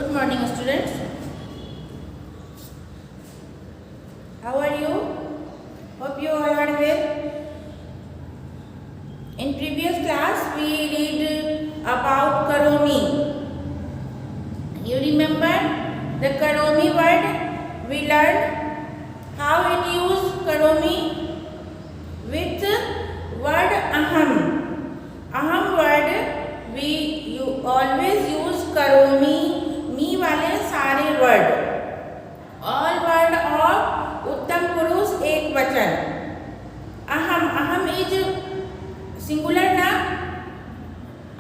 Good morning, students. How are you? Hope you all are well. In previous class, we read about Karomi. You remember the Karomi word? We learned how it used Karomi with word aham. Aham word you always use Karomi. मी वाले सारे word, all word of उत्तम पुरुष एक वचन. अहम, अहम is singular ना.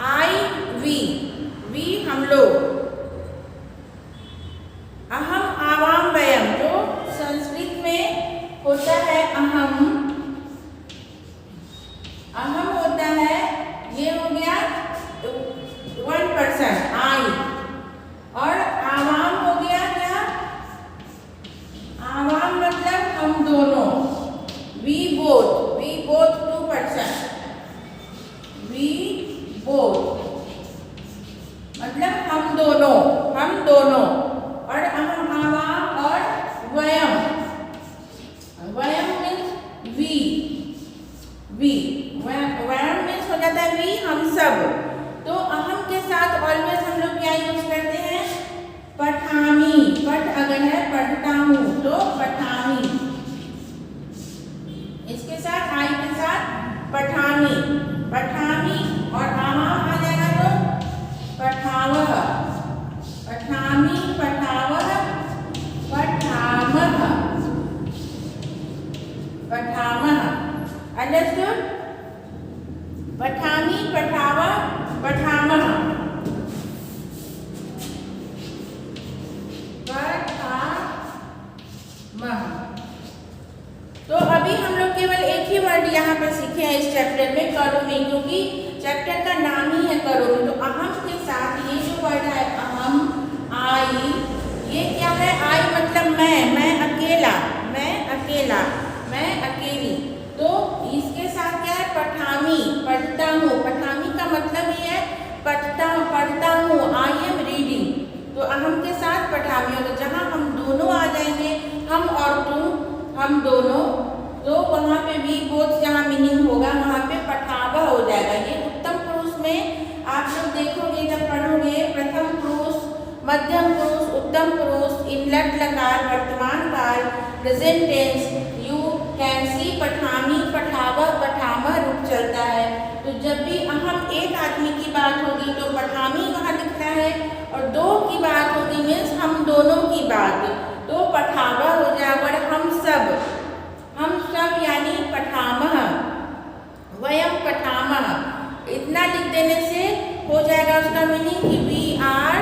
आई, we हम लोग. अहम, आवाम, वयम जो संस्कृत में होता है. अहम अहम होता है, ये हो गया वन पर्सन आई. और आवाम हो गया क्या? आवाम मतलब हम दोनों. We both two person. We both मतलब हम दोनों. और हम आवाम और वयम. वयम मीन्स वी. वयम मीन्स हो जाता है वी, हम सब. तो अहम के साथ ऑलवेज हम लोग क्या यूज करते हैं? पठामी. पठ अगर है पढ़ता हूँ तो पठामी. इसके साथ आई के साथ पठामी. और आवाम आ जाएगा तो पठावह. पठामी, पठावह, पठामह. अंडरस्टूड? पठामी, पठावह, पठामह. तो अभी हम लोग केवल एक ही वर्ड यहाँ पर सीखे हैं इस चैप्टर में, करोमी, क्योंकि चैप्टर का नाम ही है करोमी. तो अहम के साथ ये जो वर्ड है अहम, आई, ये क्या है? आई मतलब मैं अकेला, मैं अकेली. तो इसके साथ क्या है? पठामी, पढ़ता हूँ. पठामी का मतलब ये है पढ़ता हूँ. I am reading. तो अहम के साथ पठामी होगा. जहाँ हम दोनों आ जाएंगे, हम और तुम, हम दोनों, तो वहाँ पे भी बोथ जहाँ मीनिंग होगा वहाँ पे पठावा हो जाएगा. ये उत्तम पुरुष में आप लोग देखोगे जब पढ़ोगे, प्रथम पुरुष, मध्यम पुरुष, उत्तम पुरुष, इन लट लकार, वर्तमान काल, present tense, you can see पठामी, पठावा, पठामा रूप चलता है. तो जब भी अहम एक आदमी की बात होगी तो पठामी वहाँ लिखना है, और दो की बात होगी मीन्स हम दोनों की बात, तो पठावा हो जाएगा. और हम सब यानी पठामह, वयम पठामह. इतना लिख देने से हो जाएगा उसका मीनिंग कि वी आर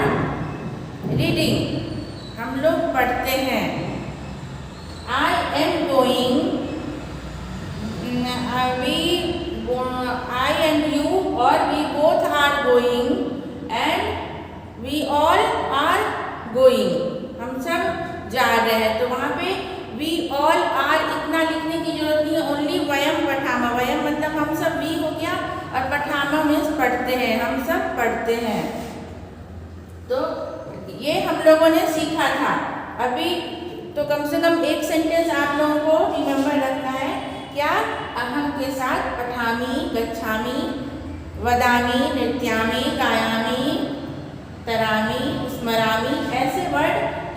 रीडिंग, हम लोग पढ़ते हैं. I am going, I and you, और we both are going, and we all are going. हम सब जा रहे हैं. तो वहाँ पे वी ऑल आर इतना लिखने की जरूरत नहीं है. ओनली वयम पठामा. वयम मतलब हम सब, वी हो गया, और पठामा मीन्स पढ़ते हैं, हम सब पढ़ते हैं. तो ये हम लोगों ने सीखा था. अभी तो कम से कम एक सेंटेंस आप लोगों को रिमेम्बर रखना है. क्या? अहम के साथ पठामी, गच्छामी, वदामी, नृत्यामी, गायामी, तरामी, स्मरामी, ऐसे वर्ड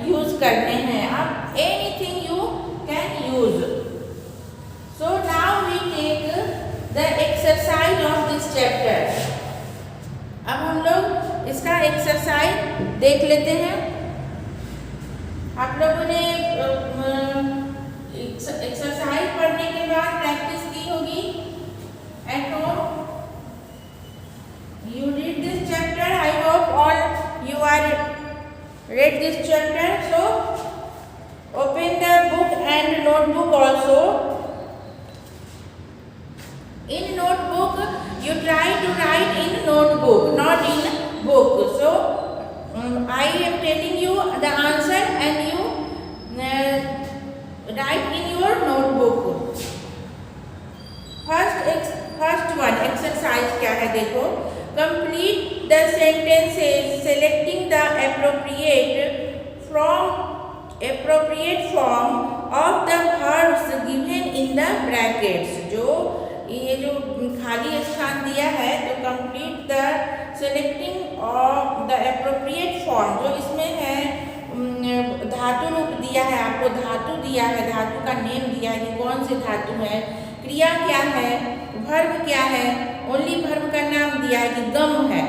यूज करने हैं. आप anything you can use. So now we take the exercise of this chapter. अब हम लोग इसका एक्सरसाइज देख लेते हैं. आप लोगों ने एक्सरसाइज पढ़ने के बाद प्रैक्टिस की होगी at home. You read this chapter. I hope all you are read this chapter. So open the book and notebook also. In notebook you try to write in notebook, not in book. So I am telling you the answer and you write in your notebook. First one exercise क्या है देखो. Complete the sentences selecting the appropriate form of the verbs given in the brackets। ये जो खाली स्थान दिया है तो complete the selecting of the appropriate form, जो इसमें है धातु रूप दिया है, आपको धातु दिया है, धातु का नेम दिया है कि कौन सी धातु है, क्रिया क्या है, वर्ब क्या है, ओनली वर्ब का नाम दिया है कि गम है।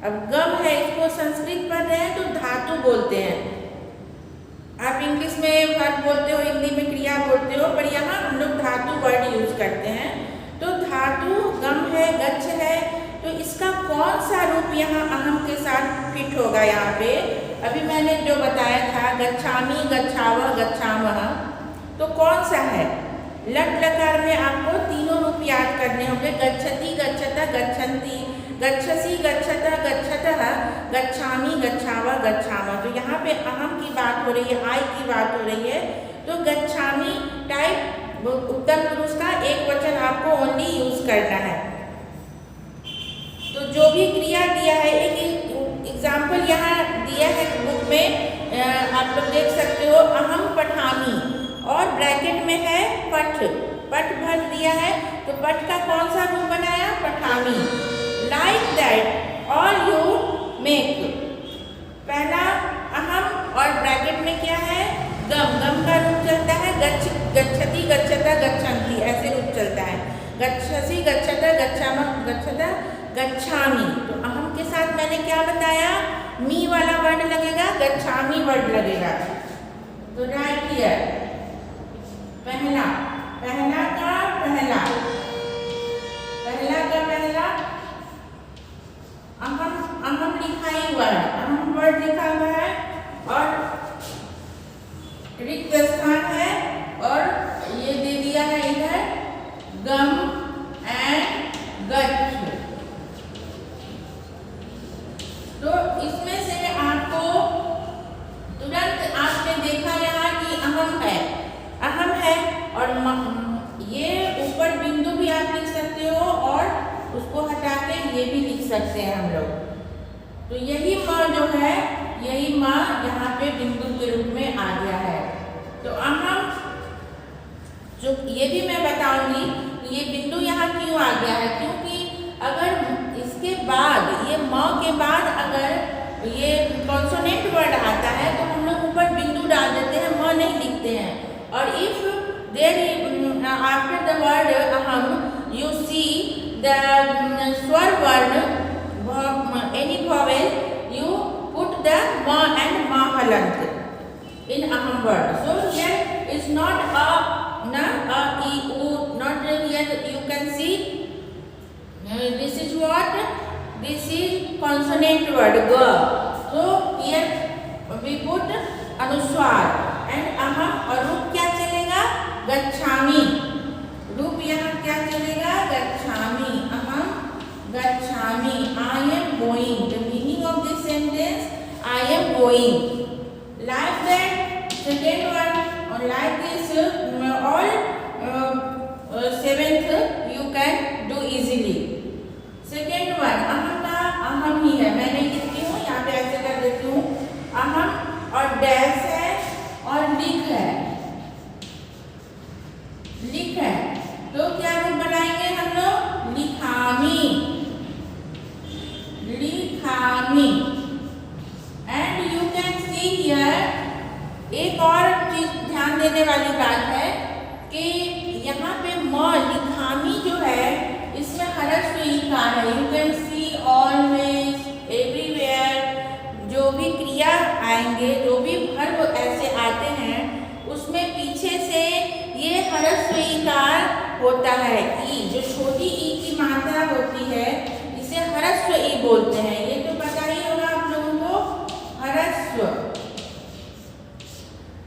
अब गम है, इसको संस्कृत पढ़ रहे हैं तो धातु बोलते हैं। आप इंग्लिश में वर्ब बोलते हो, हिंदी में क्रिया बोलते हो, पर यहाँ हम लोग धातु वर्ड यूज करते हैं। तो धातु गम है, गच्छ है, तो इसका कौन सा रूप यहाँ अहम के साथ फिट होगा? यहाँ पे अभी मैंने जो बताया था गच्छामि, गच्छावः, गच्छामः, तो कौन सा है? लट लकार में आपको तीनों रूप याद करने होंगे, गच्छति, गच्छतः, गच्छन्ति, गच्छसि, गच्छतः, गच्छतः, गच्छामि, गच्छावः, गच्छामः। तो यहाँ पे अहम की बात हो रही है, आई की बात हो रही है, तो गच्छामि टाइप उत्तम पुरुष का एक वचन आपको ओनली यूज करना है। तो जो भी क्रिया दिया है, एक एग्जाम्पल यहाँ दिया है बुक में, आप लोग देख सकते हो, अहम पठामि और ब्रैकेट में है पठ, पठ भर दिया है, तो पठ का कौन सा रूप बनाया? पठामि। Like that all you make, पहला अहम और ब्रैकेट में क्या है? गम, गम का रूप चलता है गच्छति, गच्छतः, गच्छन्ति, ऐसे रूप चलता है, गच्छसि, गच्छतः, गच्छामः, गच्छतः, गच्छामि। तो अहम के साथ मैंने क्या बताया? मी वाला वर्ड लगेगा, गच्छामि वर्ड लगेगा। तो राइट हियर पहला, पहला का पहला, पहला का पहला अहम, अहम लिखा ही हुआ है, अहम वर्ड लिखा हुआ है और रिक्त स्थान है, और ये दे दिया है इधर गम एंड गच्छ। तो इसमें से आपको तुरंत आपने देखा यहाँ कि अहम है, अहम है, और ये ऊपर बिंदु भी आप लिख सकते हो और उसको हटा के ये भी लिख सकते हैं हम लोग। तो यही माँ जो है, यही माँ यहाँ पे बिंदु के रूप में आ गया है। तो अहम जो ये भी मैं बताऊंगी ये बिंदु यहाँ क्यों आ गया है, क्योंकि अगर इसके बाद, ये म के बाद अगर ये कॉन्सोनेंट वर्ड आता है तो हम लोग ऊपर बिंदु डाल देते हैं, म नहीं लिखते हैं। और if there after the word अहम यू सी द स्वर वर्ण, any vowel, you put the ma and ma halant in aham word. So here is not a, na, a, e, u, not here you can see this is what? This is consonant word ga. So here we put anuswar and aham, और रूप क्या चलेगा? गच्छामि। रूप यहाँ क्या चलेगा? गच्छामि, अहम गच्छामि। I am going. The meaning of this sentence, I am going. Like that, second one, or like this, all seventh you can do easily. Second one, अहम का अहम ही है, मैं नहीं लिखती हूँ, यहाँ पे ऐसे कर देती हूँ, अहम और डैश है और लिख है, लिख है, तो क्या रूप बनाएंगे हम लोग? लिखामि, लिखामि। And you can see here, एक और चीज ध्यान देने वाली बात है कि यहाँ पे म, लिखामि जो है इसमें ह्रस्व ईकार है। You can C always, everywhere, जो भी क्रिया आएंगे, जो भी वर्ब ऐसे आते हैं, उसमें पीछे से ये ह्रस्व ईकार होता है। ई, जो छोटी ई की मात्रा होती है इसे ह्रस्व ई बोलते हैं। ये तो पता ही होगा आप लोगों को, ह्रस्व,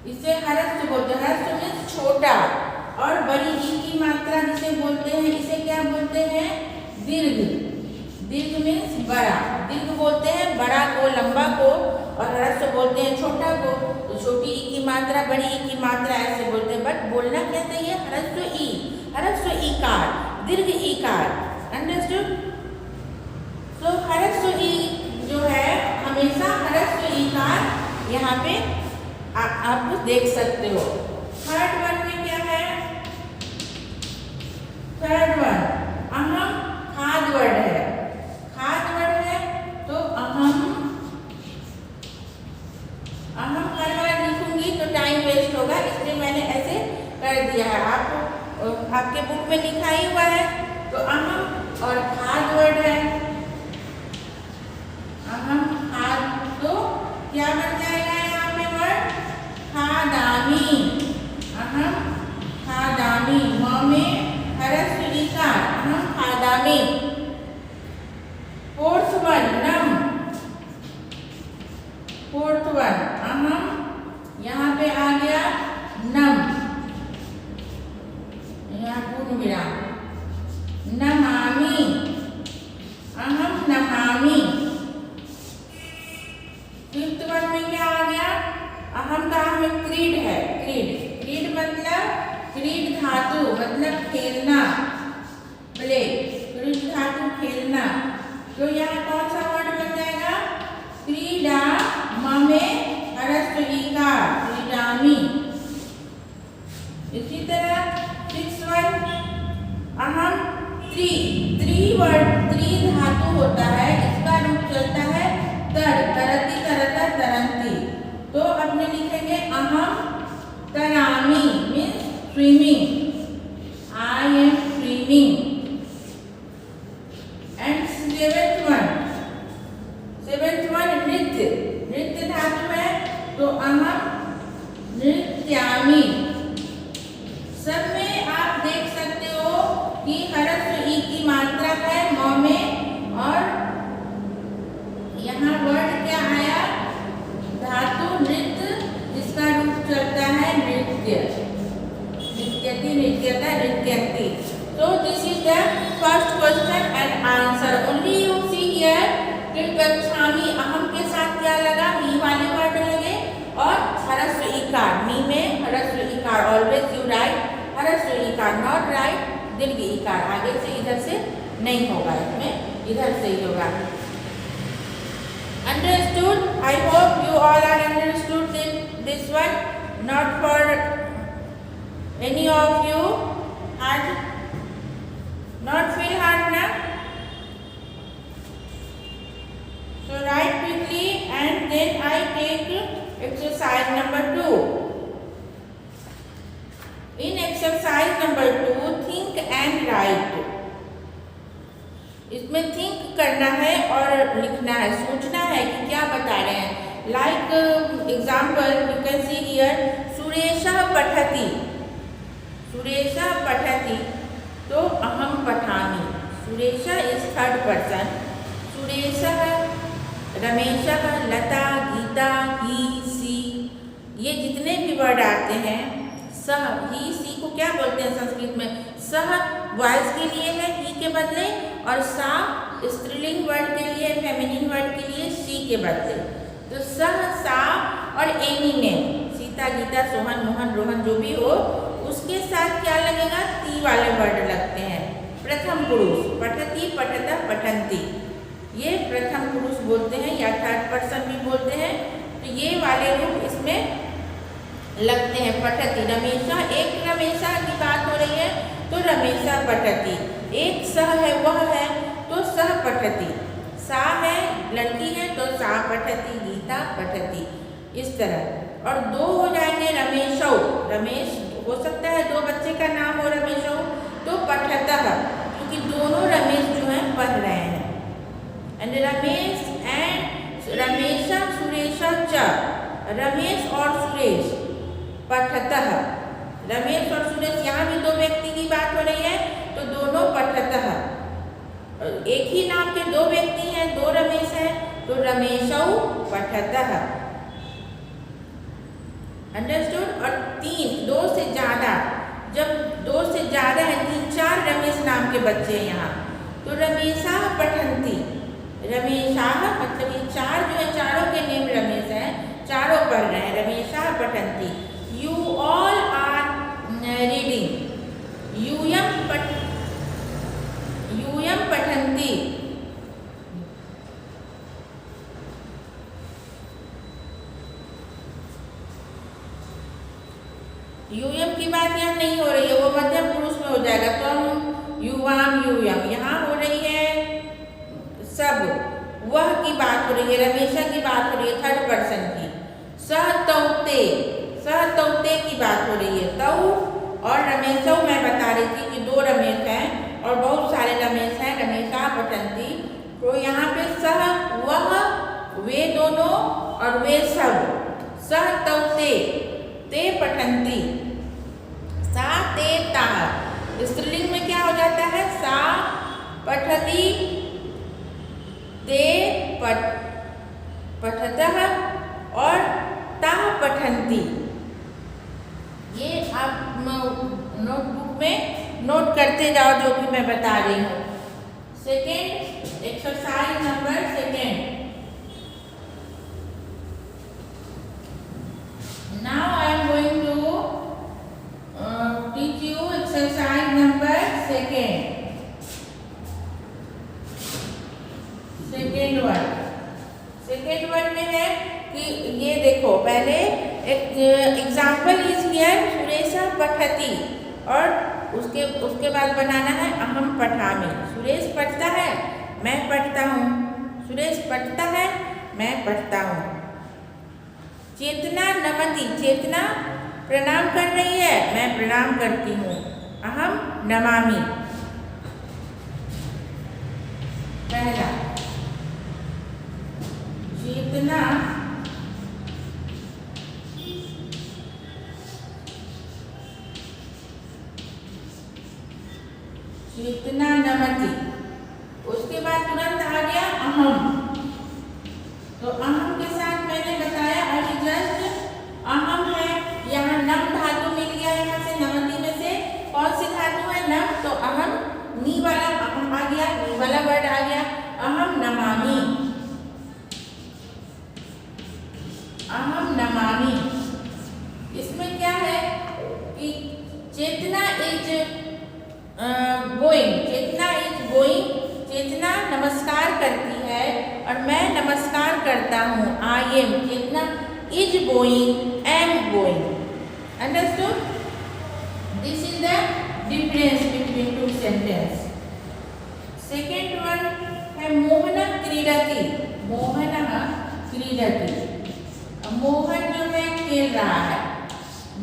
इसे ह्रस्व बोलते हैं। ह्रस्व मीन्स छोटा, और बड़ी ई की मात्रा जिसे बोलते हैं, इसे क्या बोलते हैं? दीर्घ। दीर्घ मीन्स बड़ा, दीर्घ बोलते हैं बड़ा को, लंबा को, और ह्रस्व बोलते हैं छोटा को। तो छोटी ई की मात्रा, बड़ी ई की मात्रा ऐसे बोलते हैं, बट बोलना क्या चाहिए? ह्रस्व ई, ह्रस्व ईकार, दीर्घ ईकार। अंडरस्टूड? सो ह्रस्व ई यहाँ पे आप देख सकते हो। थर्ड वन में क्या है? थर्ड वन अहम खाद वर्ड है। खाद वर्ड है तो अहम हर बार लिखूंगी तो टाइम वेस्ट होगा, इसलिए मैंने ऐसे कर दिया है। आपके बुक में लिखा ही हुआ है। तो अहम और खाद वर्ड है। अहम खाद, तो क्या बन जाएगा यहाँ पे वर्ड? खादामी। अहम खादामी, म में हरस ईकार, अहम खादामी। फोर्थ वन नम। फोर्थ वन अहम, यहाँ पे आ गया नम, यहाँ पूर्ण विराम, नमामि। अहम नमामि। फिफ्थ वन में क्या आ गया? अहम का हमें क्रीड है। क्रीड, क्रीड मतलब क्रीड धातु मतलब खेलना, प्ले। क्रीड धातु खेलना, तो यहाँ कौन सा वर्ड बन जाएगा? क्रीडा, म में हरस्व ईकार, क्रीडामी। इसी तरह सिक्स वन अहम त्रि। त्रि वर्ड, त्रि धातु होता है, इसका रूप चलता है तर, तरती तरता तरंती। तो अपने लिखेंगे अहम तरामी, means swimming, I am swimming. And seventh one नृत्य। नृत्य धातु है तो अहम नृत्यामी। सब में आप देख सकते हो कि हरस्व ई की मात्रा है म में, और यहाँ वर्ड क्या आया? धातु नृत्य, जिसका रूप चलता है नृत्य, नृत्यति, नृत्यता, नृत्यन्ति। So this is the first question and answer. Only you see here कि गच्छामि अहम के साथ क्या लगा? मी वाले वर्ड लगे और हरस्व ईकार, मी में हरस्व ईकार। ऑलवेज यू राइट हरस्व ईकार, नॉट राइट दीर्घ ईकार। आगे से इधर से नहीं होगा, इसमें इधर से ही होगा। Understood? I hope you all are understood this one. Not for any of you hard, not feel hard na? So write quickly and then I take exercise number 2. In exercise number 2, think and write. इसमें think करना है और लिखना है, सोचना है कि क्या बता रहे हैं। Like example you can see here, Suresha पठति। सुरेशा पठति, तो अहम पठामि। Suresha is third person. Suresha, Ramesha, Lata, Geeta, he, she, ये जितने भी वर्ड आते हैं, सह, ही, सी को क्या बोलते हैं संस्कृत में? सह बॉयज के लिए है ही के बदले, और सा स्त्रीलिंग वर्ड के लिए, फेमिनिन वर्ड के लिए सी के बदले। तो सह, सा और एनी नेम, सीता, गीता, सोहन, मोहन, रोहन, जो भी हो, उसके साथ क्या लगेगा? ती वाले वर्ड लगते हैं। प्रथम पुरुष, पठति, पठता, पठन्ति, ये प्रथम पुरुष बोलते हैं या थर्ड पर्सन भी बोलते हैं। तो ये वाले रूप इसमें लगते हैं। पठति, रमेशा, एक रमेशा की बात हो रही है तो रमेशा पठति। एक सह है, वह है, तो सह पठति। सा है, लड़की है, तो सा पठति, गीता पठति, इस तरह। और दो हो जाएंगे रमेशौ, रमेश हो सकता है दो बच्चे का नाम हो रमेशौ, तो पठतः, क्योंकि दोनों रमेश जो हैं पढ़ रहे हैं। एंड रमेश एंड रमेशा, सुरेशा च, रमेश और सुरेश पठतः। रमेश और सुरेश, यहाँ भी दो व्यक्ति की बात हो रही है तो दोनों पठतः। एक ही नाम के दो व्यक्ति हैं, दो रमेश हैं, तो रमेशौ पठतः। अंडरस्टूड? और तीन, दो से ज्यादा, जब दो से ज्यादा है, 3-4 रमेश नाम के बच्चे हैं यहाँ, तो रमेशा पठन्ति। रमेशा मतलब ये चार जो है, चारों के नेम रमेश हैं, चारों पढ़ रहे हैं। रमेशा पठन्ति। You all are reading. यूयम पठन्ति। यूयम की बात यहाँ नहीं हो रही है, वो मध्यम पुरुष में हो जाएगा। त्वम युवाम यूयम, यहाँ हो रही है सब, वह की बात हो रही है, रमेशा की बात हो रही है, थर्ड पर्सन की। सह तौते, सह तौते की बात हो रही है। तऊ और रमेशौ मैं बता रही थी कि दो रमेश हैं और बहुत सारे रमेश हैं, रमेशा पठंती। तो यहाँ पे सह वह, वे दोनों और वे सब, सह तौते ते पठंती, सा ते ताः। स्त्रीलिंग में क्या हो जाता है? सा पठति, ते पठतः और ताः पठन्ति। ये आप नोटबुक में नोट करते जाओ जो भी मैं बता रही हूँ। Second exercise number second. Now I am going to teach you exercise number second. Second one में है कि ये देखो, पहले एक एग्जाम्पल इज हियर सुरेशा पठति, और उसके बाद बनाना है अहम पठामि। सुरेश पढ़ता है, मैं पढ़ता हूँ। सुरेश पढ़ता है, मैं पढ़ता हूँ। चेतना नमति, चेतना प्रणाम कर रही है, मैं प्रणाम करती हूँ। अहम नमामि। पहला, चेतना चेतना नमति। उसके बाद तुरंत आ गया अहम। तो अहम के साथ मैंने बताया अभी जस्ट, अहम है, यहाँ नम धातु मिल गया, यहाँ से नमति में से कौन सी धातु है? नम। तो अहम, नी वाला अहम आ गया, नी वाला वर्ड आ गया। अहम नमामि, अहम नमामि। इसमें क्या है कि Chetna is going, Chetna is going, Chetna नमस्कार करती है और मैं नमस्कार करता हूँ। I am, Chetna is going, am going. Understood? This is the difference between two sentence. Second one है मोहना क्रीडति, मोहना क्रीडति। मोहन जो है खेल रहा है,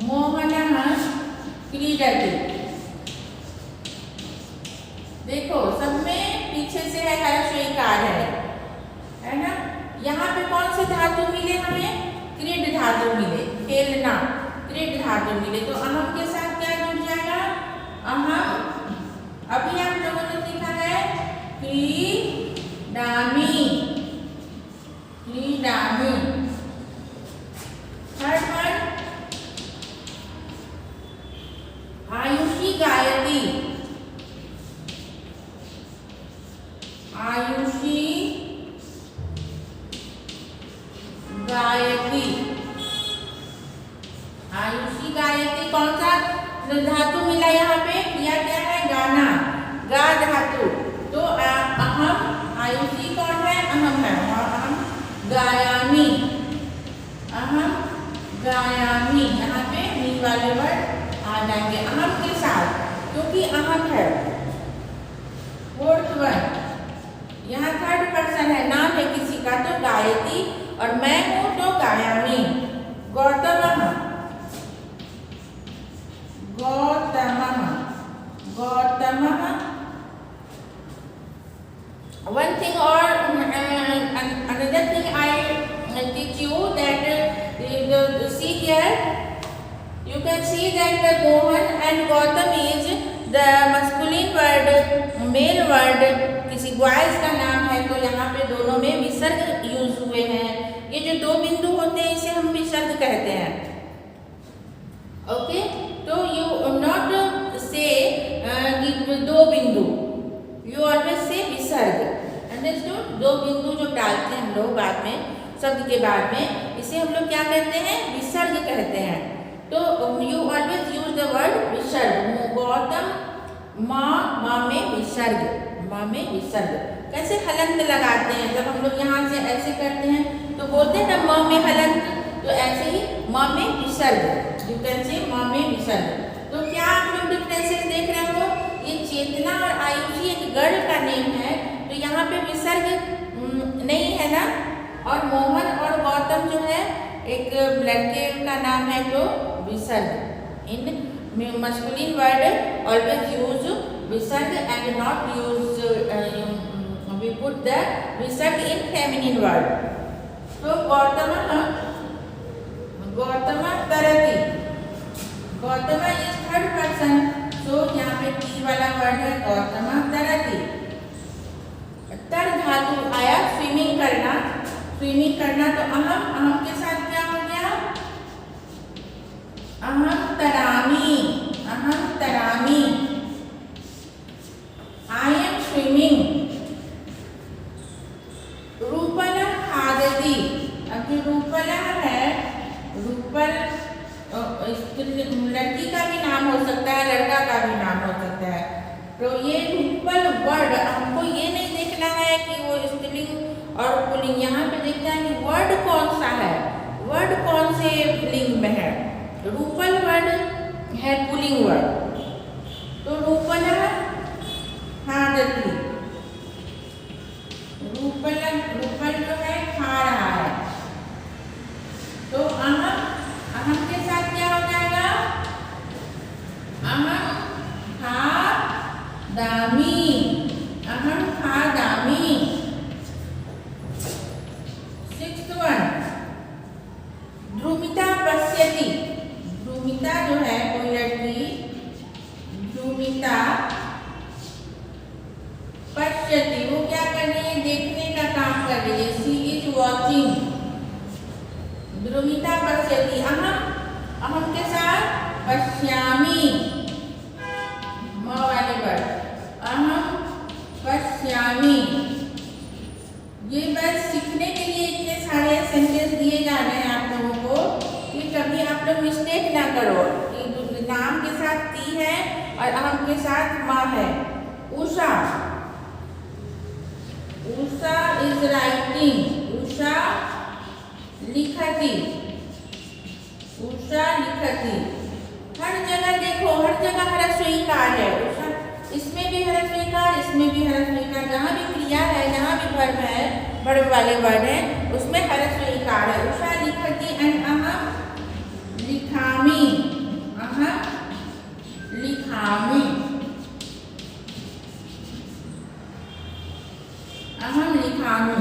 मोहना क्रीडति। देखो सब में पीछे से है हर्षईकार है ना। यहाँ पे कौन से धातु मिले हमें? क्रीड धातु मिले, खेलना, क्रीड धातु मिले। तो अहम के साथ क्या जुड़ जाएगा? अहम। अभी आप लोगों ने सीखा है क्रीडामि, क्रीडामि। थर्ड वन आयुषी गायति, आयुषी गायति। आयुषी गायति कौन सा धातु मिला यहाँ पे? किया क्या है? गाना, गा धातु। तो अहम, आयुषी कौन है? अहम है, अहम गायामि, अहम गायामि। यहाँ पे नी वाले वर्ड आ जाएंगे अहम के साथ, क्योंकि अहम है। फोर्थ वन, यहाँ थर्ड पर्सन है, नाम है किसी का, तो गायति, और मैं हूँ तो गायामि। गौतमः, गौतमः, गौतमः। One thing or another thing I teach you that see here, you can see that the Mohan and Gautam is the masculine word, male word, किसी बॉयज का नाम है, तो यहाँ पे दोनों में विसर्ग यूज हुए हैं। ये जो दो बिंदु होते हैं इसे हम विसर्ग कहते हैं। ओके, तो यू नॉट से दो बिंदु, यू ऑलवेज से विसर्ग। अंडरस्टूड? दो बिंदु जो डालते हैं हम लोग बाद में, शब्द के बाद में, इसे हम लोग क्या कहते हैं? विसर्ग कहते हैं। तो you always use the word विसर्ग। गौतम, माँ, माँ में विसर्ग, माँ में विसर्ग। कैसे हलंत लगाते हैं? जब हम लोग यहाँ से ऐसे करते हैं तो बोलते हैं ना माँ में हलंत, तो ऐसे ही माँ में विसर्ग। यू कैन से माँ में विसर्ग। विसर्ग। तो क्या आप लोग डिफरेंसेस देख रहे हो? ये चेतना और आयुषी एक गर्ल का नेम है, तो यहाँ पे विसर्ग नहीं है ना। और मोहन और गौतम जो है एक लड़के का नाम है, तो विसर्ग। In masculine word always use विसर्ग and not use we put the विसर्ग इन फेमिनिन वर्ड। तो गौतम तरती, गौतम इज थर्ड पर्सन, तो यहाँ पे टी वाला वर्ड है गौतम तरती। तर धातु आया स्विमिंग करना, स्विमिंग करना, तो अहम के साथ क्या हो गया? अहम तरामी, अहम तरामी। आई एम स्विमिंग। रूपला खादती, अब जो रूपला है, रूपल लड़की का भी नाम हो सकता है, लड़का का भी नाम हो सकता है। तो ये रूपल वर्ड हमको ये नहीं देखना है कि वो स्त्रीलिंग और पुल्लिंग, यहाँ पे देखना है कि वर्ड कौन सा है, वर्ड कौन से लिंग में है। रूपल वर्ड है पुल्लिंग वर्ड, तो रूपला खादती, रूपल जो है खा रहा है। तो अहम के साथ क्या हो जाएगा? अहम खादामी, अहम खादामी। सिक्स्थ वन, ध्रुमिता पश्यति। ध्रुमिता जो है कोई लड़की, ध्रुमिता पश्यति, वो क्या कर रही है? देखने का काम कर रही है। She is watching. ध्रुमिता पश्यति, अहम के साथ पश्यामी, म वाले वर्ड, अहम पश्यामी। ये बस सीखने के लिए इतने सारे सेंटेंस दिए जा रहे हैं आप लोगों को कि कभी आप लोग मिस्टेक ना करो कि नाम के साथ ती है और अहम के साथ माँ है। उषा, उषा इज राइटिंग, उषा लिखती, उषा लिखती। हर जगह देखो, हर जगह ह्रस्वईकार है। उषा, इसमें भी ह्रस्वईकार, इसमें भी ह्रस्वईकार। जहाँ भी क्रिया है, जहाँ भी वर्ब है, वर्ब वाले वर्ड है, उसमें ह्रस्वईकार है। उषा लिखती एंड अहम लिखामी, अहम लिखामी, अहम लिखामी।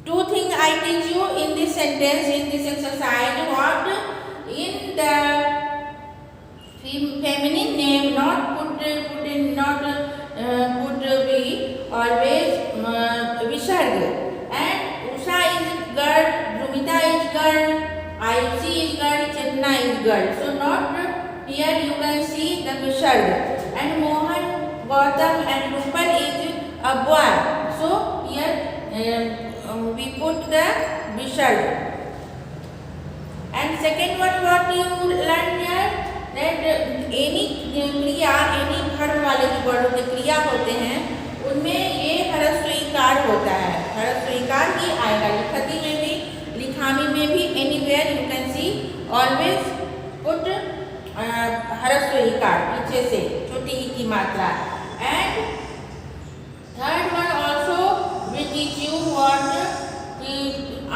Two things I teach you in this sentence, in this exercise. What in the feminine name not put be always visarg. And Usha is girl, Drumita is girl, Ayushi is girl, Chetna is girl. So not here you can see the visarg. And Mohan, Gautam and Rupal is a boy. So here we put the visarg. And second one, what you learn here, that any क्रिया, any verb वाले जो word होते क्रिया होते हैं, उनमें ये ह्रस्वईकार होता है। ह्रस्वईकार ही आएगा। लिखती में भी, लिखामी में भी, anywhere you can see always put ह्रस्वईकार पीछे से, छोटी ई की मात्रा। And third one also we teach you what कि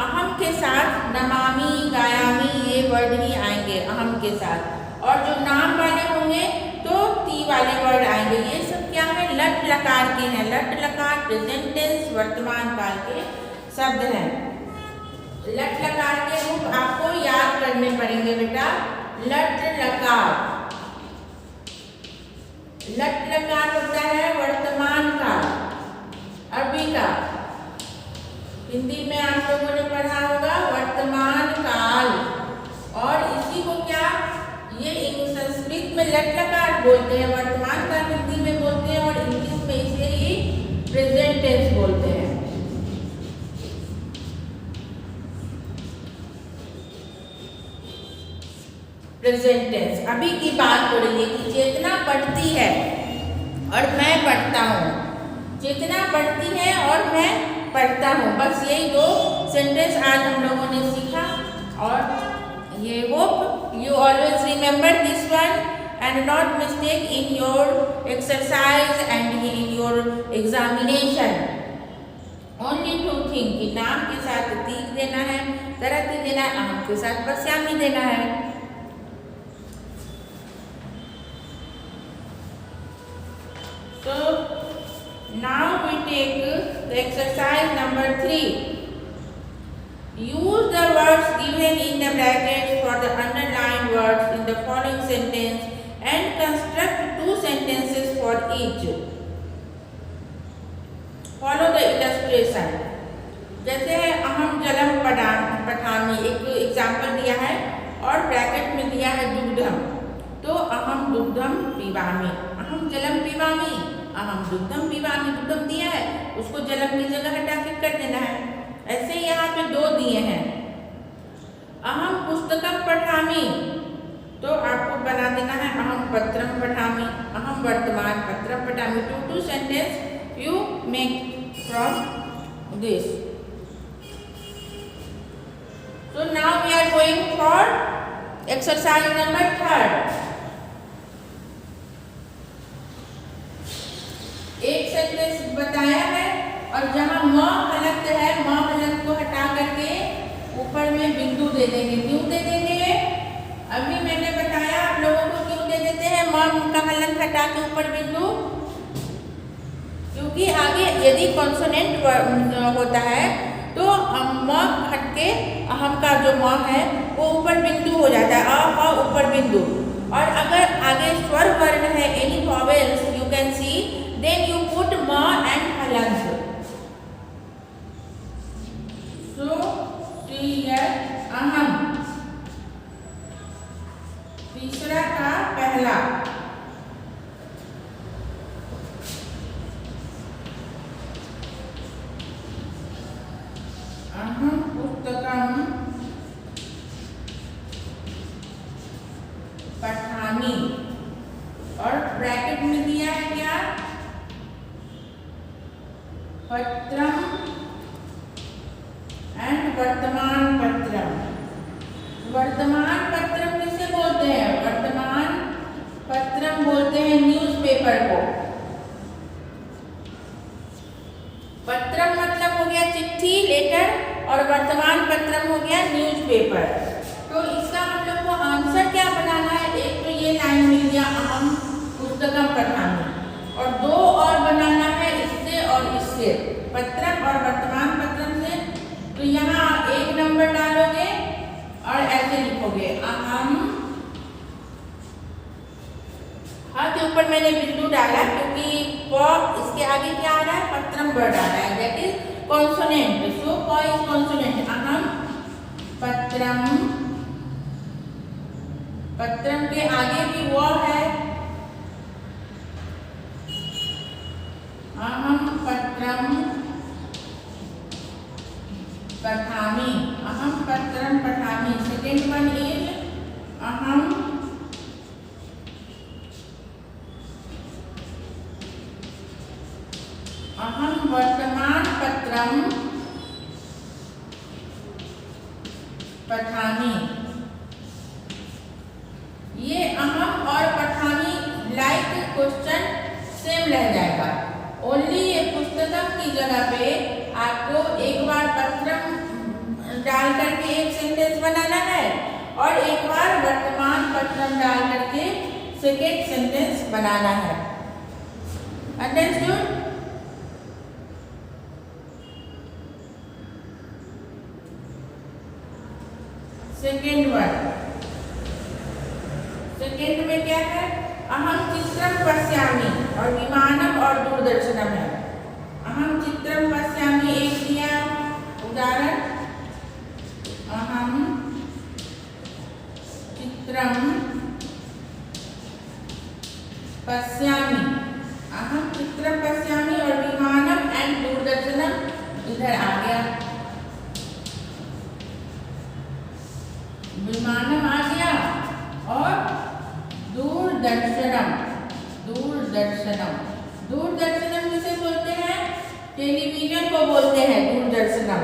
अहम के साथ नमामि, गायामि ये वर्ड ही आएंगे अहम के साथ। और जो नाम वाले होंगे तो ती वाले वर्ड आएंगे। ये सब क्या है? लट लकार के हैं। लट लकार प्रेजेंट टेंस, वर्तमान काल के शब्द हैं। लट लकार के रूप आपको याद करने पड़ेंगे बेटा। लट लकार, लट लकार होता है वर्तमान काल, अभी का। हिंदी में आप लोगों ने पढ़ा होगा वर्तमान काल। और इसी को क्या, ये संस्कृत में लट लकार बोलते हैं, वर्तमान काल हिंदी में बोलते हैं, और इंग्लिश में इसे ही प्रेजेंट टेंस बोलते हैं। Present tense. अभी की बात हो रही है कि चेतना बढ़ती है और मैं बढ़ता हूँ। चेतना बढ़ती है और मैं पढ़ता हूँ। बस यही 2 सेंटेंस आज हम लोगों ने सीखा और ये hope you always remember this one and not mistake in your exercise and in your examination. Only 2 things कि नाम के साथ तीक देना है, तरती देना है, आम के साथ पश्यामी देना है। So now we take the exercise number 3. Use the words given in the brackets for the underlined words in the following sentence and construct 2 sentences for each. Follow the illustration. जैसे है अहम जलम पठामी, एक एग्जाम्पल दिया है और bracket में दिया है दुग्धम। तो अहम दुग्धम पीवामी, अहम जलम पीवामी, अहम दुग्धम पीवामी। दुग्धम दिया है, उसको जलम की जगह हटा के कर देना है। ऐसे ही यहाँ पे 2 दिए हैं। अहम पुस्तकम पठामी, तो आपको बना देना है अहम पत्रम पठामी, अहम वर्तमान पत्रम पठामी। 2 sentence you make from this. So now we are going for exercise number 3. एक सेंटेंस बताया है और जहाँ म हलंत है, म हलंत को हटा करके ऊपर में बिंदु दे देंगे। क्यों दे देंगे? अभी मैंने बताया आप लोगों को क्यों दे देते हैं म का हलंत हटा के ऊपर बिंदु, क्योंकि आगे यदि कॉन्सोनेंट होता है तो म हट के अहम का जो म है वो ऊपर बिंदु हो जाता है, अ ऊपर बिंदु। और अगर आगे स्वर वर्ण है, any vowels you can see, then you put म एंड हलंत। सो सी हियर अहम, तीसरा का पहला, अहम पुस्तकम पठामी और ब्रैकेट में दिया है क्या? पत्रम एंड वर्तमान पत्रम। वर्तमान पत्रम किसे बोलते हैं? वर्तमान पत्रम बोलते हैं न्यूज़पेपर को। पत्रम मतलब हो गया चिट्ठी, लेटर, और वर्तमान पत्रम हो गया न्यूज़पेपर। तो इसका हम लोग को आंसर क्या बनाना है? एक तो ये लाइन मिल गया अहम पुस्तकम पठामी, और 2 और बनाना है इससे और इससे, पत्रम और वर्तमान पत्रम से। तो यहाँ 1 नंबर डालोगे और ऐसे लिखोगे अहम, हाँ के ऊपर मैंने बिंदु डाला क्योंकि प इसके आगे क्या आ रहा है? पत्रम वर्ड आ रहा है, दैट इज कॉन्सोनेंट। सो प इज कॉन्सोनेंट। अहम पत्रम, पत्रम के आगे भी वो है, अहम पत्रम पठामी, अहम पत्रम पठामी। सेकेंड वन इज अहम वर्तमान पत्रम पठामी। ये अहम और पठामी लाइक क्वेश्चन सेम रह जाएगा, ओनली ये पुस्तकम की जगह पे आपको एक बार पत्रम डाल करके एक सेंटेंस बनाना है और एक बार वर्तमान पत्रम डाल करके सेकेंड सेंटेंस बनाना है। अंडरस्टूड? सेकेंड वन, सेकेंड में क्या है? अहम चित्रम पश्यामि और विमानम और दूरदर्शनम है। अहम चित्रम पश्यामि एक दिया उदाहरण, अहम चित्रम पश्यामि, अहम चित्रम पश्यामि और विमानम एंड दूरदर्शनम इधर आ गया, विमानम आ गया और दूरदर्शनम, दूरदर्शनम, दूरदर्शनम किसे बोलते हैं? टेलीविजन को बोलते हैं दूरदर्शनम।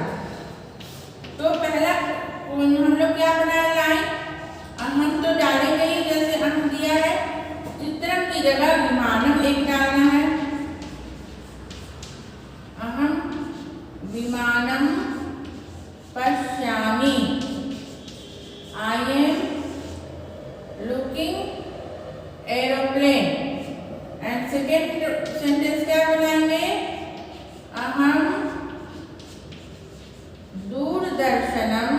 तो पहला हम लोग क्या बनाए लाइन, हम तो डालेंगे ही जैसे हम दिया है। चित्रम की जगह विमानम एक डालना है। अहम विमानम पश्यामि, I am looking aeroplane. And second sentence क्या बनाएंगे, अहम दूरदर्शनम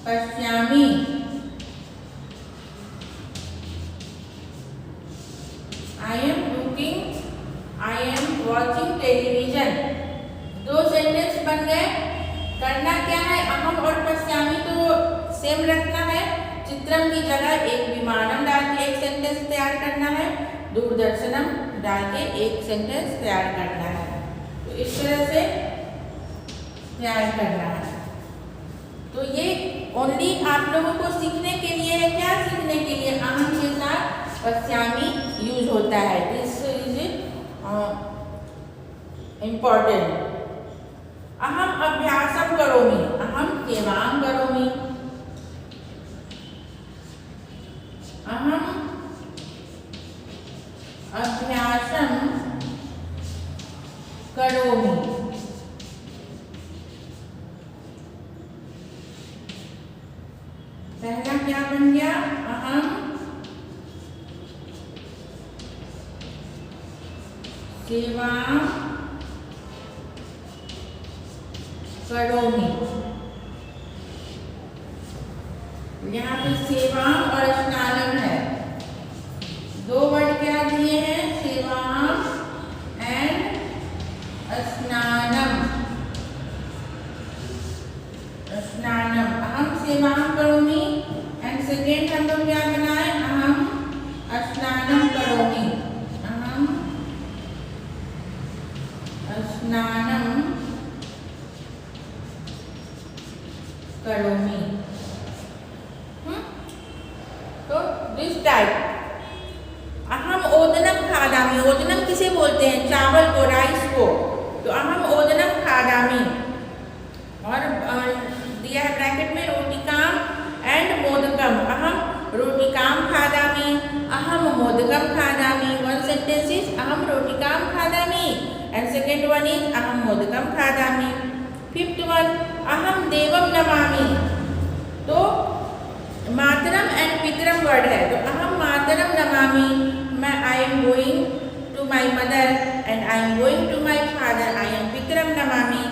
पश्यामि। I am watching television. दो सेंटेंस बन गए। करना क्या है, अहम और पश्यामि तो सेम रखना है। चित्रम की जगह एक विमानम डाल के एक सेंटेंस तैयार करना है, दूरदर्शनम डाल के एक सेंटेंस तैयार करना है। तो इस तरह से तैयार करना है। तो ये ओनली आप लोगों को सीखने के लिए है। क्या सीखने के लिए, अहम के साथ पश्यामि यूज होता है। This is important. अहम अभ्यासम करोमि, अहम सेवां करोमि। अहम अभ्यासम करोमि। पहला क्या बन गया, अहम सेवां करोमि। यहाँ पे सेवा और स्नानम है। दो वर्ड क्या दिए हैं, सेवा एंड स्नानम। स्नानम, अहम सेवा करोमि। एंड सेकेंड हम लोग क्या बनाए, अहम स्नानम करोमि। अहम स्नानम करोमि। तो दिस टाइप। अहम ओदनम खादामि। ओदनम किसे बोलते हैं, चावल को, राइस को। तो अहम ओदनम खादामि। और दिया है ब्रैकेट में रोटिकाम एंड मोदकम। अहम रोटिकाम खादामि, अहम मोदकम खादामि। वन सेंटेंस इज अहम रोटिकाम खादामि एंड सेकेंड वन इज अहम मोदकम खादामि। फिफ्थ वन, अहम देवम नमामि। तो मातरम एंड पितरम वर्ड है। तो अहम मातरम नमामि, मैं I am going to my mother and I am going to my father, I am पितरम नमामि।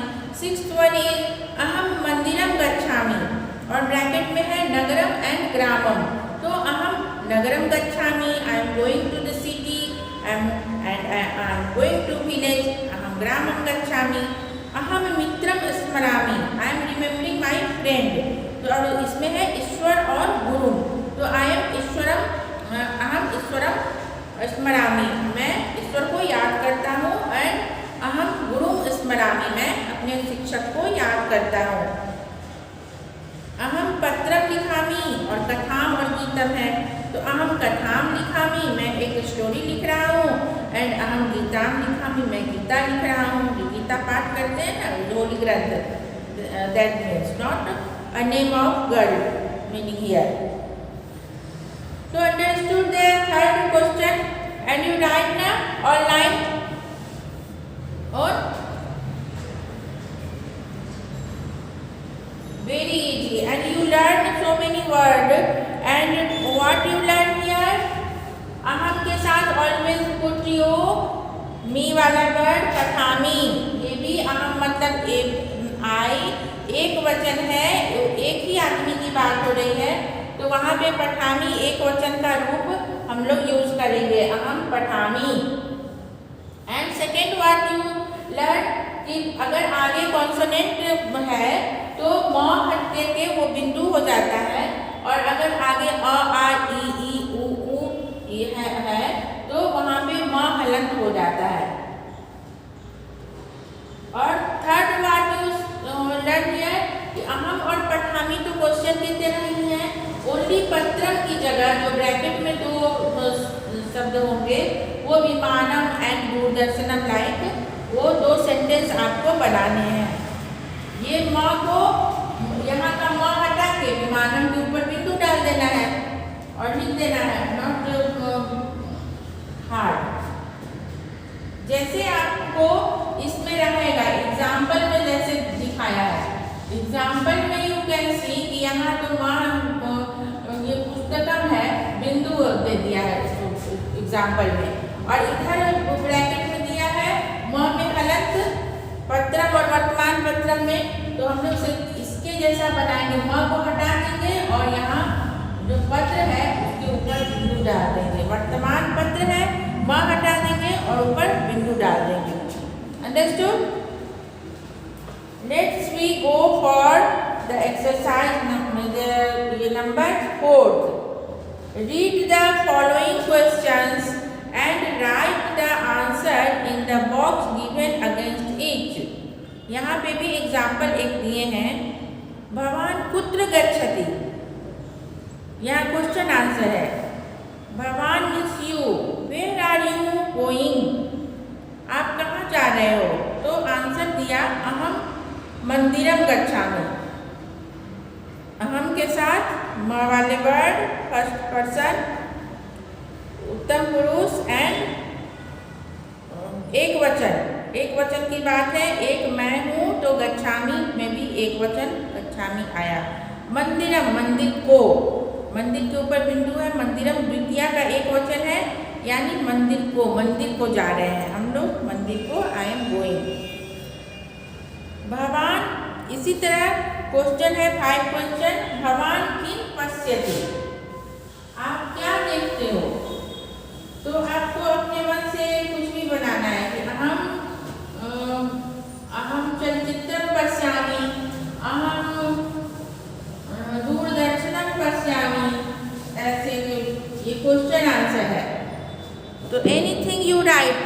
सिक्स्थ वन इज अहम मंदिरम गच्छामि और ब्रैकेट में है नगरम एंड ग्रामम। तो अहम नगरम गच्छामि, I am going to the city and I am going to village, अहम ग्रामम गच्छामि। अहम मित्रम स्मरामि, I am remembering my friend. तो और इसमें है ईश्वर और गुरु। तो आई एम ईश्वरम, अहम ईश्वरम स्मरामि, मैं ईश्वर को याद करता हूँ। एंड अहम गुरु स्मरामि, मैं अपने शिक्षक को याद करता हूँ। अहम पत्रम लिखामि और कथाम और गीतम है। तो अहम कथाम लिखामि, मैं एक स्टोरी लिख रहा हूँ। एंड अहम गीताम लिखामि, मैं गीता लिख रहा हूँ। जो गीता पाठ करते हैं ना, होली ग्रंथ, that means not a name of girl, meaning here. So understood the third question and you write now online or very easy and you learn so many words and what you learn here, aham के साथ always put you me वाला word कथामी। ये भी अहम मतलब आई एक वचन है, एक ही आदमी की बात हो रही है। तो वहाँ पे पठामी एक वचन का रूप हम लोग यूज करेंगे, अहम पठामी। And second word you learn कि अगर आगे कॉन्सोनेंट है तो म हट के वो बिंदु हो जाता है। और अगर आगे अ आ ई उ है तो वहाँ पे म हलंत हो जाता है। और third word you learn here कि अहम और पठामी तो क्वेश्चन की तरह ही है। ओनली पत्रम की जगह जो ब्रैकेट में दो शब्द होंगे वो विमानम एंड दूरदर्शनम लाइक, वो 2 सेंटेंस आपको बनाने हैं। ये म को यहाँ का म हटा के विमानम के ऊपर बिंदु डाल देना है और लिख देना है, नॉट हार्ड। जैसे आपको इसमें रहेगा एग्जाम्पल में जैसे दिखाया है, एग्जाम्पल में यू कैन सी कि यहाँ तो ये पुस्तकम है, बिंदु दे दिया है एग्जाम्पल में, और इधर ब्रैकेट में दिया है म में हलंत पत्रम और वर्तमान पत्रम में। तो हम लोग इसके जैसा बनाएंगे, म को हटा देंगे और यहाँ जो पत्र है उसके ऊपर बिंदु डाल देंगे। वर्तमान पत्र है, म हटा देंगे और ऊपर बिंदु डाल देंगे। Understood? Let's we go for the exercise number 4. Read the following questions and write the answer in the box given against each. यहाँ पे भी एग्जाम्पल एक दिए हैं, भवान कुत्र गच्छति। यहाँ क्वेश्चन आंसर है, भवान means you, where are you going, आप कहाँ जा रहे हो। तो आंसर दिया अहम मंदिरम गच्छामि। अहम के साथ म वाले वर्ड, फर्स्ट पर्सन, उत्तम पुरुष एंड एक वचन। एक वचन की बात है, एक मैं हूँ तो गच्छामि में भी एक वचन गच्छामि आया। मंदिरम, मंदिर को, मंदिर के ऊपर बिंदु है, मंदिरम द्वितीया का एक वचन है, यानी मंदिर को जा रहे हैं हम लोग, मंदिर को आई एम गोइंग। भवान, इसी तरह क्वेश्चन है 5 क्वेश्चन, भवान किम पश्यति, आप क्या देखते हो। तो आपको अपने मन से कुछ भी बनाना है कि अहम चलचित्रम पश्यामि, अहम दूरदर्शनम पश्यामि, ऐसे ये क्वेश्चन आंसर है। तो एनीथिंग यू राइट,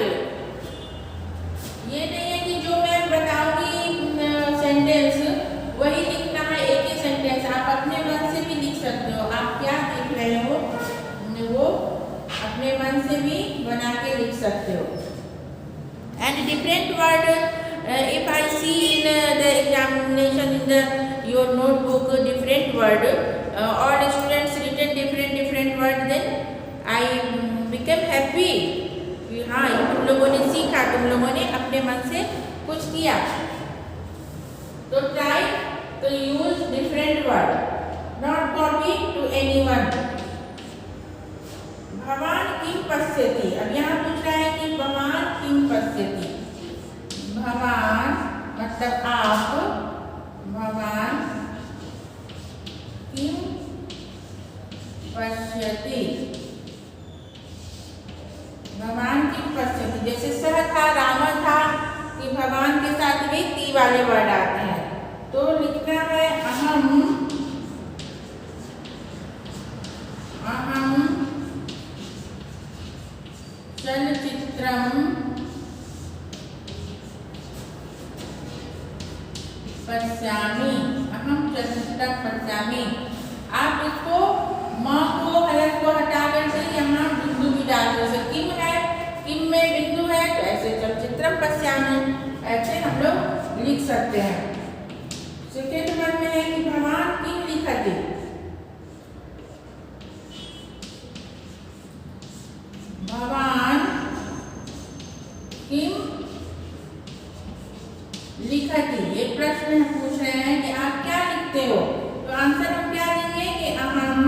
ये नहीं है कि जो मैं बताऊंगी सेंटेंस वही लिखना है, एक ही सेंटेंस। आप अपने मन से भी लिख सकते हो, आप क्या देख रहे हो वो अपने मन से भी बना के लिख सकते हो। And different word, if I see in the examination in your notebook different word, all students written different word, then I become happy. हाँ, तुम लोगों ने सीखा, तुम लोगों ने अपने मन से कुछ किया। तो try to use different word, not copy to anyone. भवान किम पश्यति, अब यहाँ पूछ रहा है कि भवान किम पश्यति। भवान मतलब आप, भवान किम पश्यति, भगवान किम पश्यति। जैसे सह था, राम था, कि भगवान के साथ भी ती वाले वर्ड आते हैं। तो लिखना है अहम चलचित्रम पश्यामि, अहम चलचित्रम पश्यामि। आप इसको म को हलक को हटा करके यहाँ बिंदु भी डाल दो। किम है, किम में बिंदु है, तो ऐसे चलचित्रम पश्यामि, ऐसे हम लोग लिख सकते हैं। सेकेंड वर्ड में है कि भगवान किम लिखति, भगवान किम लिखति। ये प्रश्न हम पूछ रहे हैं कि आप क्या लिखते हो। तो आंसर हम क्या देंगे कि अहम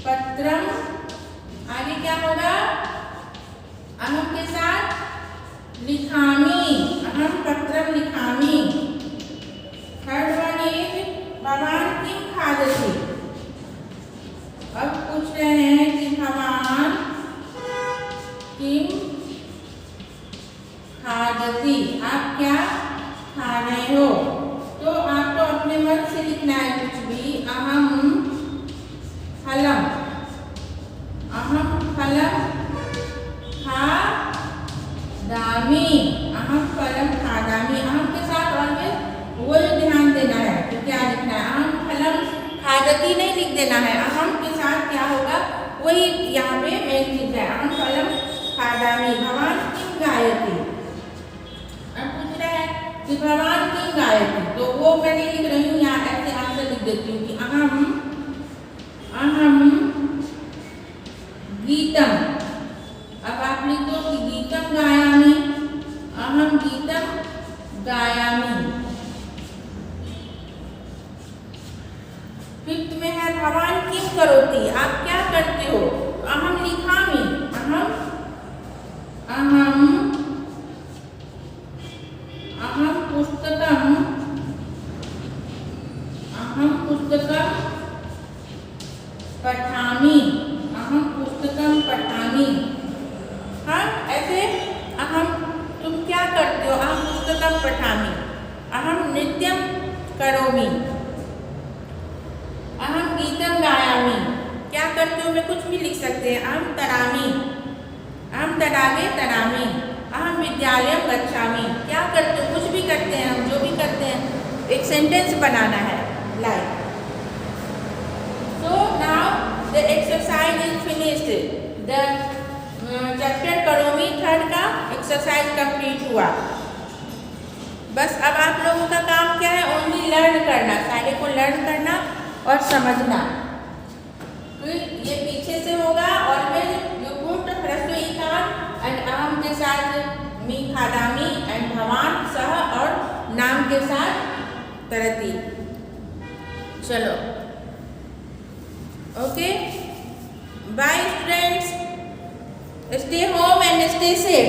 पत्रम, आगे क्या होगा, अहम के साथ लिखामी, अहम पत्रम लिखामी। थर्ड वन इज भगवान किम खादति। अब पूछ रहे हैं कि भगवान किम खादति, आप क्या खा रहे हो। तो आपको अपने मन से लिखना है कुछ भी। अहम फलम, अहम फलम खादामि, अहम फलम खादामि। अहम के साथ साथ क्या होगा वही यहाँ पे मेन चीज है। अहम फलम खादामी भवान किम गायति। अब पूछ रहा है कि भगवान किम गायति, तो वो मैं नहीं लिख रही हूँ, यहाँ ऐसे आंसर लिख देती हूँ कि अहम गीतम। अब आप लिख दो कि गीतम गायामी, अहम गीतम गायामी। फिफ्थ में है भवान किम करोति, आप क्या करते हो। अहम लिखामी, अहम पुस्तकम पठामि, अहम पुस्तकम पठामि। हाँ ऐसे अहम तुम क्या करते हो, अहम पुस्तकम पठामि, अहम नृत्यम करोमि, अहम गीतम गायामि। क्या करते हो में कुछ भी लिख सकते हैं। अहम तरामि, अहम तडागे तरामि, अहम विद्यालयम गच्छामि। क्या करते हो, कुछ भी करते हैं, हम जो भी करते हैं एक सेंटेंस बनाना है like. So now the exercise is finished. The chapter करोमी थर्ड का एक्सरसाइज कंप्लीट हुआ। बस अब आप लोगों का काम क्या है, ओनली लर्न करना, सारे को लर्न करना और समझना। फिर ये पीछे से होगा ऑलवेज यू पुट ह्रस्व ईकार एंड अहम के साथ मी खादामी एंड भवान सह और नाम के साथ तरतीब। चलो okay, bye students, stay home and stay safe.